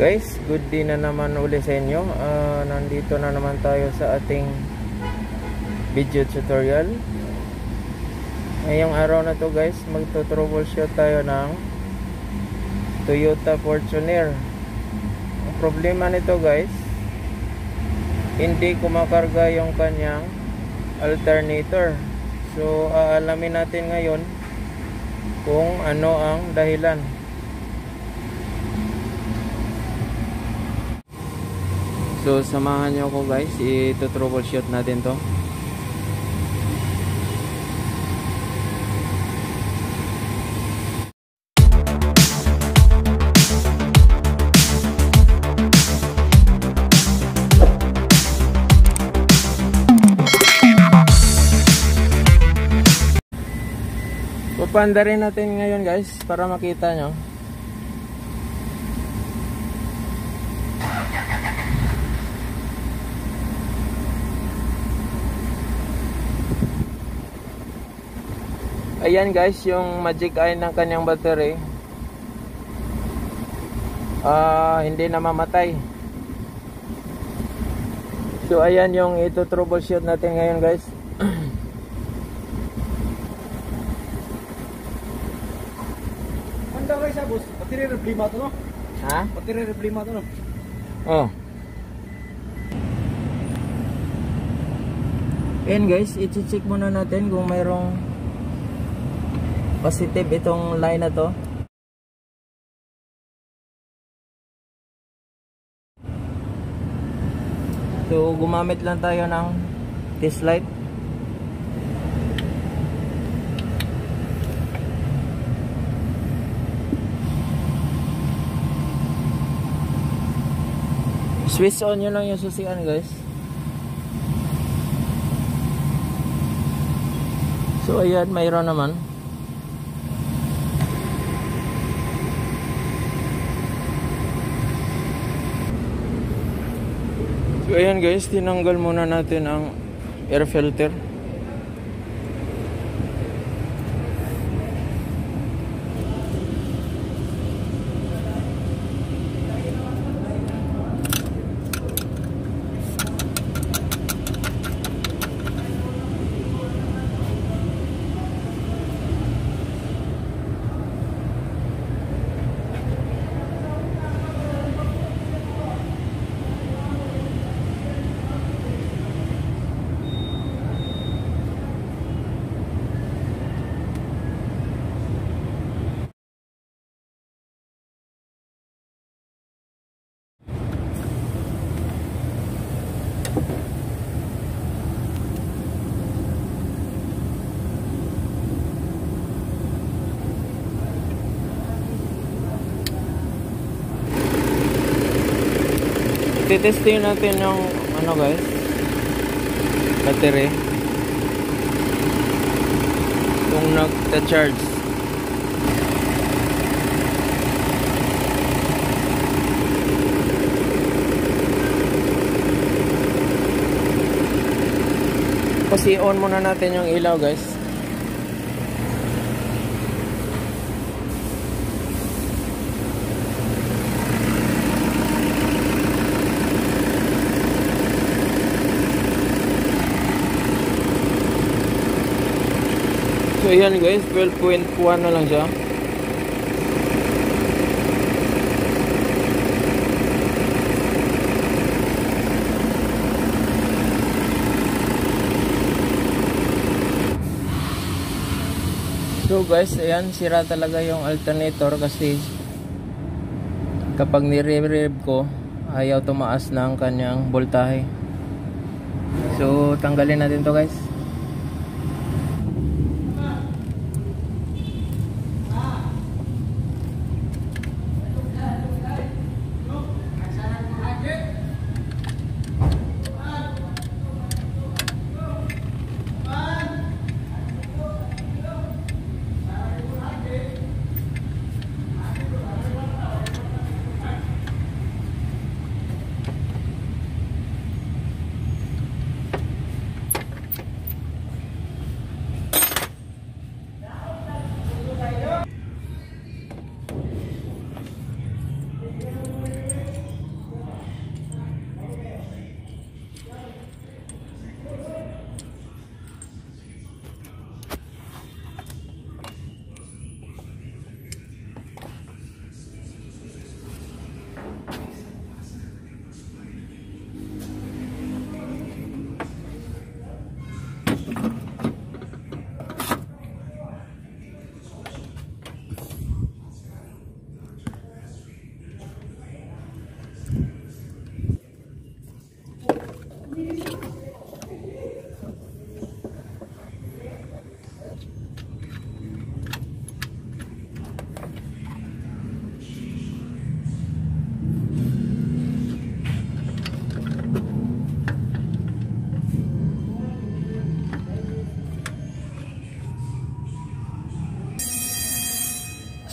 Guys, good day na naman uli sa inyo. Nandito na naman tayo sa ating video tutorial. Ngayong araw na to guys, magto-troubleshoot tayo ng Toyota Fortuner. Ang problema nito guys, hindi kumakarga yung kanyang alternator. So aalamin natin ngayon kung ano ang dahilan. So samahan nyo ko guys, i-troubleshoot natin to. Pupanda rin natin ngayon guys para makita nyo. Ayan guys, yung magic eye ng kanyang battery hindi na mamatay. So ayan yung ito troubleshoot natin ngayon guys. Anda guys, boss, battery problema to no? Ha? Battery problema to no? Oh. Ayan guys, i-check muna natin kung mayroong positive itong line na to. So gumamit lang tayo ng test light. Switch on nyo lang yung susian guys. So ayan, mayroon naman. So ayan guys, tinanggal muna natin ang air filter. Testing natin yung ano guys, battery kung nagta-charge. Kasi on muna natin yung ilaw guys. So ayan guys, 12.1 na lang siya. So guys, ayan, sira talaga yung alternator kasi kapag nire-rev ko, ayaw tumaas ng kanyang voltahe. So tanggalin natin to guys.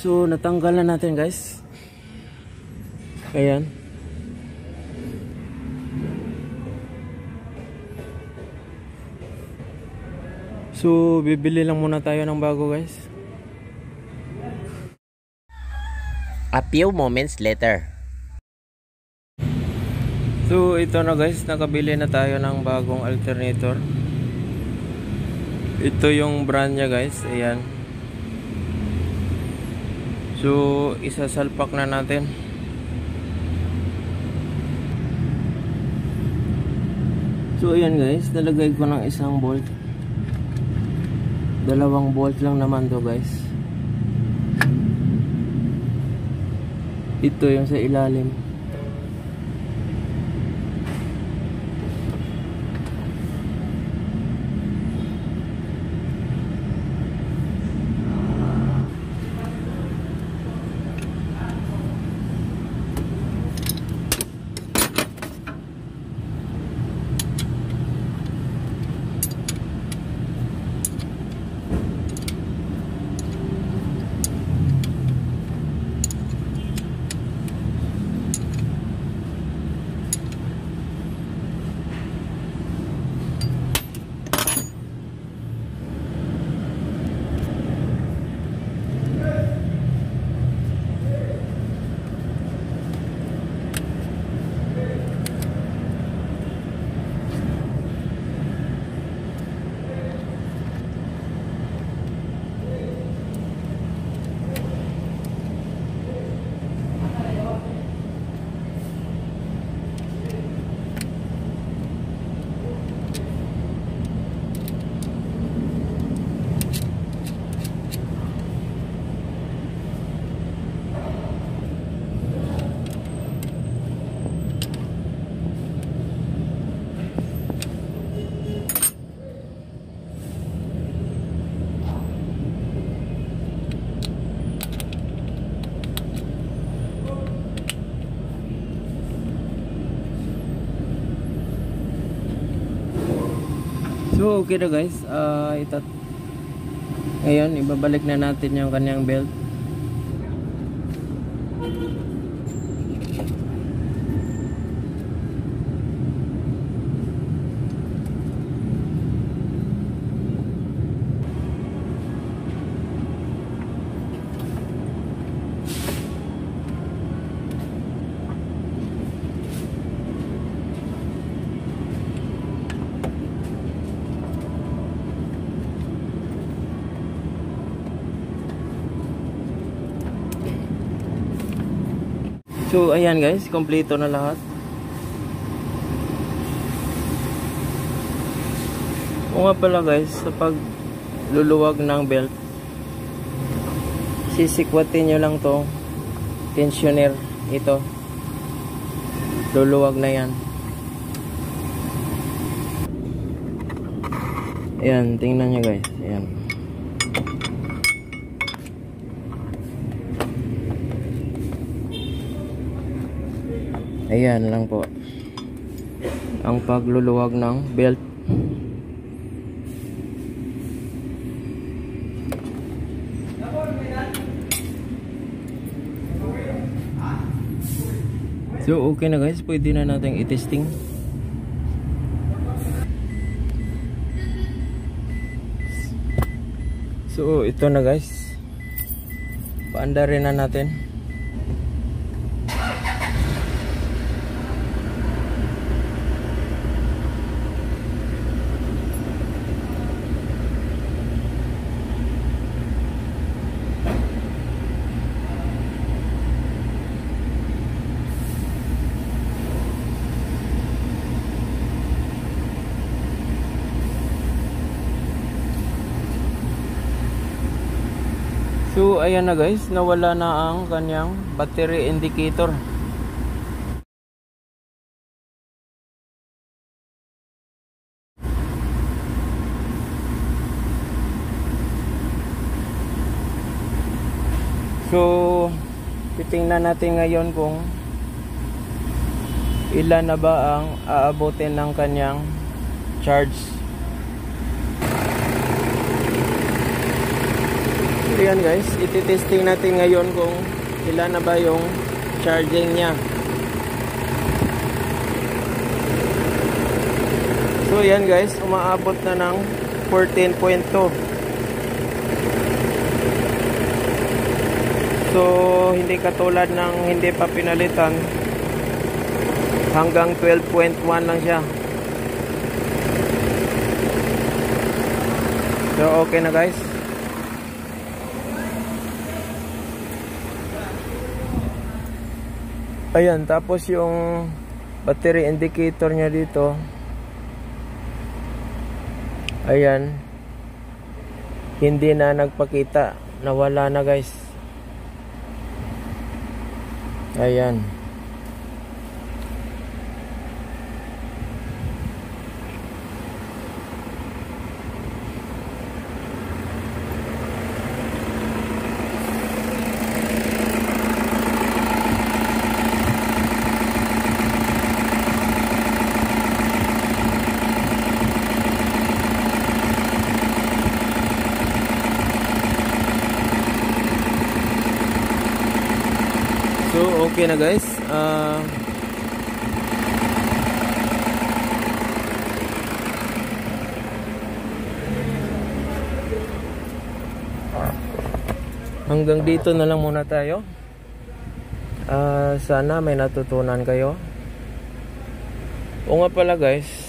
So natanggal na natin guys. Ayan. So bibili lang muna tayo ng bago guys. A few moments later. So ito na guys, nakabili na tayo ng bagong alternator. Ito yung brand niya guys. Ayan. So isasalpak na natin. So ayan guys, nalagay ko ng isang bolt. Dalawang bolt lang naman to guys. Ito yung sa ilalim. So okay na guys, ngayon ibabalik na natin yung kanyang belt. So ayan guys, kompleto na lahat. O nga pala guys, sa pagluluwag ng belt, sisikwatin nyo lang to tensioner, ito luluwag na yan. Ayan, tingnan nyo guys. Ayan. Ayan lang po ang pagluluwag ng belt. So okay na guys, pwede na natin i-testing. So ito na guys, paandarin na natin. So ayan na guys, nawala na ang kanyang battery indicator. So titingnan natin ngayon kung ilan na ba ang aabutin ng kanyang charge. So yan guys, ititesting natin ngayon kung ilan na ba yung charging niya. So yan guys, umaabot na ng 14.2. So hindi katulad ng hindi pa pinalitan, hanggang 12.1 lang siya. So okay na guys. Ayan, tapos yung battery indicator niya dito, ayan, hindi na nagpakita, nawala na guys. Ayan. So okay na guys. Hanggang dito na lang muna tayo. Sana may natutunan kayo. O nga pala guys,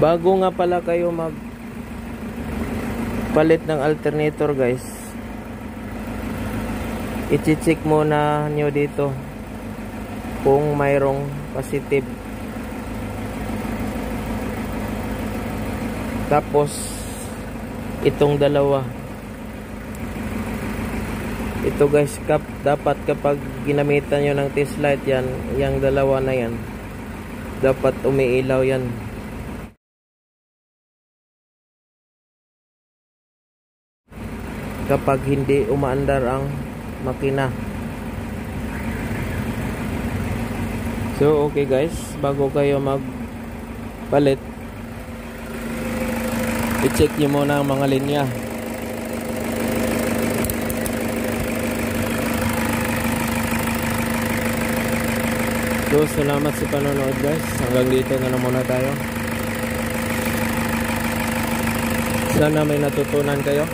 bago nga pala kayo palit ng alternator guys, i-check muna nyo dito kung mayroong positive. Tapos itong dalawa, ito guys, dapat kapag ginamitan nyo ng test light yan, yung dalawa na yan, dapat umiilaw yan. Kapag hindi umaandar ang makina. So okay guys, bago kayo magpalit, i-check nyo muna ang mga linya. So salamat sa panonood guys, hanggang dito na lang muna tayo. Sana may natutunan kayo.